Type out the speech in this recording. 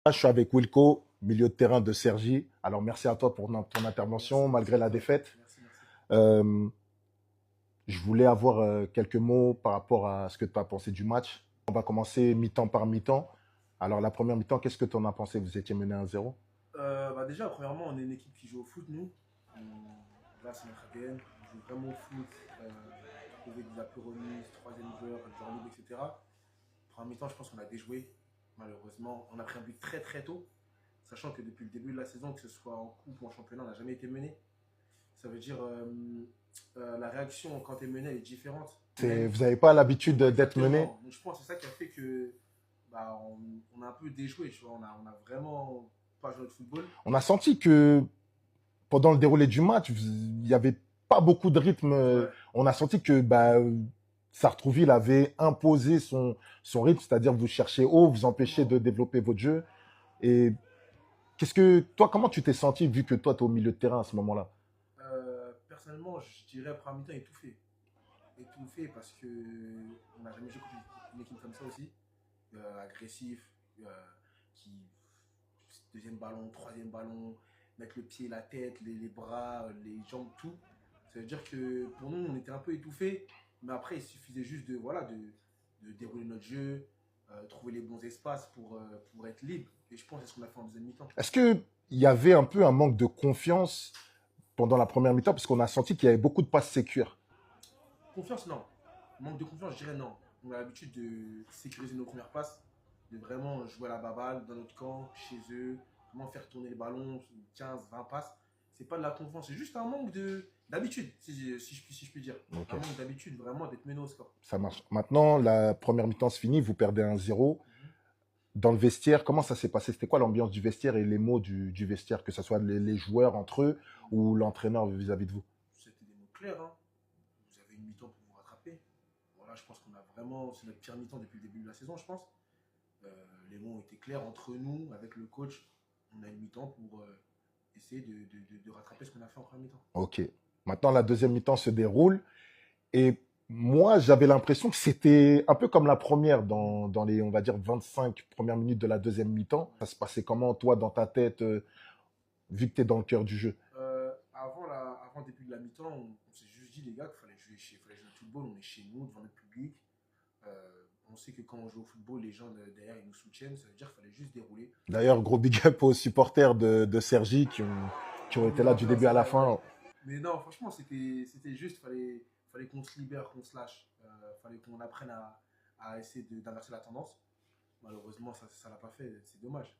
Je suis avec Wilco, milieu de terrain de Cergy. Alors, merci à toi pour ton intervention, malgré la défaite. Merci, merci. Euh, je voulais avoir quelques mots par rapport à ce que tu as pensé du match. On va commencer mi-temps par mi-temps. Alors, la première mi-temps, qu'est-ce que tu en as pensé? Vous étiez mené 1-0. Déjà, premièrement, on est une équipe qui joue au foot, nous. Là, c'est notre ADN. On joue vraiment au foot. Trouver des appels remises, troisième joueur, joueur libre, etc. Première mi-temps, je pense qu'on a déjoué. Malheureusement, on a pris un but très très tôt. Sachant que depuis le début de la saison, que ce soit en coupe ou en championnat, on n'a jamais été mené. Ça veut dire la réaction quand tu es mené elle est différente. Même Vous n'avez pas l'habitude d'être mené. exactement. Donc, je pense que c'est ça qui a fait que on a un peu déjoué. Tu vois. On a vraiment pas joué de football. On a senti que pendant le déroulé du match, il n'y avait pas beaucoup de rythme. Ouais. On a senti que Sartrouville avait imposé son rythme, c'est-à-dire vous cherchez haut, vous empêchez Exactement. de développer votre jeu. Et toi, comment tu t'es senti vu que toi, tu es au milieu de terrain à ce moment-là? Personnellement, je dirais après mi-temps étouffé. Étouffé parce que on n'a jamais joué contre une équipe comme ça aussi. Agressif, qui deuxième ballon, troisième ballon, mettre le pied, la tête, les bras, les jambes, tout. Ça veut dire que pour nous, on était un peu étouffé, mais après, il suffisait juste de dérouler notre jeu, trouver les bons espaces pour être libre. Et je pense que c'est ce qu'on a fait en deuxième mi-temps. Est-ce qu'il y avait un peu un manque de confiance pendant la première mi-temps parce qu'on a senti qu'il y avait beaucoup de passes sécures? Confiance, non. Manque de confiance, je dirais non. On a l'habitude de sécuriser nos premières passes, de vraiment jouer à la baballe dans notre camp, chez eux, vraiment faire tourner les ballons, 15, 20 passes. C'est pas de la confiance, c'est juste un manque d'habitude, si je puis dire. Ok, Un manque d'habitude vraiment d'être mené au score. ça marche. Maintenant, la première mi-temps se finit, vous perdez 1-0. Mhm. Dans le vestiaire, comment ça s'est passé? C'était quoi l'ambiance du vestiaire et les mots du vestiaire, que ce soit les joueurs entre eux ou l'entraîneur vis-à-vis de vous? C'était des mots clairs, hein. Vous avez une mi-temps pour vous rattraper. Voilà, je pense qu'on a vraiment, c'est notre pire mi-temps depuis le début de la saison, je pense. Les mots ont été clairs entre nous, avec le coach. On a une mi-temps pour essayer de rattraper ce qu'on a fait en première mi-temps. Ok. Maintenant, la deuxième mi-temps se déroule. Et moi, j'avais l'impression que c'était un peu comme la première dans les, on va dire, 25 premières minutes de la deuxième mi-temps. Ça se passait comment, toi, dans ta tête, vu que tu es dans le cœur du jeu? Avant le début de la mi-temps, on s'est juste dit, les gars, qu'il fallait jouer au football. On est chez nous, devant notre public. On sait que quand on joue au football, les gens derrière, ils nous soutiennent. Ça veut dire qu'il fallait juste dérouler. D'ailleurs, gros big up aux supporters de Cergy qui ont Ils été nous là du début applaudissent, à la ouais, ouais. fin. Mais non, franchement, c'était juste, fallait qu'on se libère, qu'on se lâche. Fallait qu'on apprenne à essayer d'inverser la tendance. Malheureusement, ça l'a pas fait, c'est dommage.